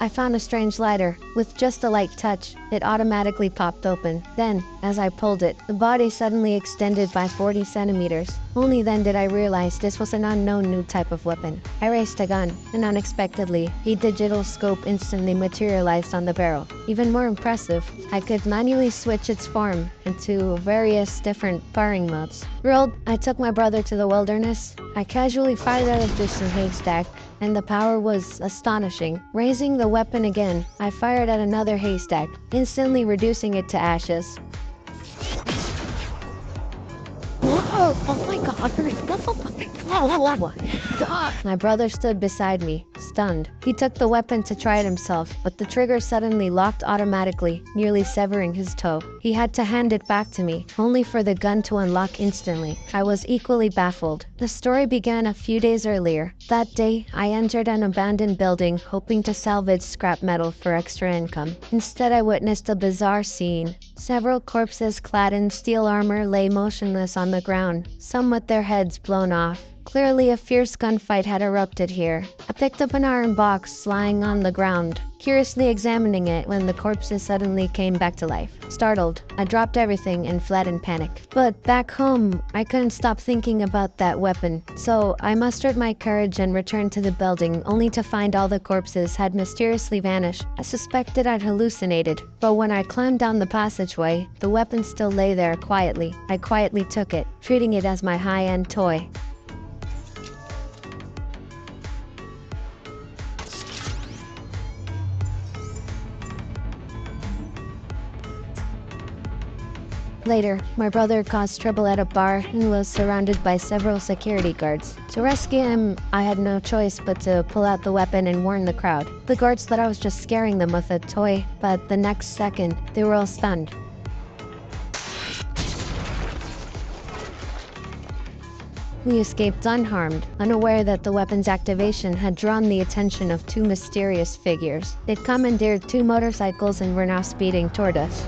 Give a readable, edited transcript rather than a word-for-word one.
I found a strange lighter. With just a light touch, it automatically popped open. Then, as I pulled it, the body suddenly extended by 40 centimeters. Only then did I realize this was an unknown new type of weapon. I raised a gun, and unexpectedly, a digital scope instantly materialized on the barrel. Even more impressive, I could manually switch its form into various different firing modes. Thrilled, I took my brother to the wilderness. I casually fired at a distant haystack, and the power was astonishing. Raising the weapon again, I fired at another haystack, instantly reducing it to ashes. Oh my god. My brother stood beside me, stunned. He took the weapon to try it himself, but the trigger suddenly locked automatically, nearly severing his toe. He had to hand it back to me, only for the gun to unlock instantly. I was equally baffled. The story began a few days earlier. That day, I entered an abandoned building, hoping to salvage scrap metal for extra income. Instead, I witnessed a bizarre scene. Several corpses clad in steel armor lay motionless on the ground, some with their heads blown off. Clearly, a fierce gunfight had erupted here. I picked up an iron box lying on the ground, curiously examining it when the corpses suddenly came back to life. Startled, I dropped everything and fled in panic. But back home, I couldn't stop thinking about that weapon. So I mustered my courage and returned to the building, only to find all the corpses had mysteriously vanished. I suspected I'd hallucinated, but when I climbed down the passageway, the weapon still lay there quietly. I quietly took it, treating it as my high-end toy. Later, my brother caused trouble at a bar and was surrounded by several security guards. To rescue him, I had no choice but to pull out the weapon and warn the crowd. The guards thought I was just scaring them with a toy, but the next second, they were all stunned. We escaped unharmed, unaware that the weapon's activation had drawn the attention of two mysterious figures. They'd commandeered two motorcycles and were now speeding toward us.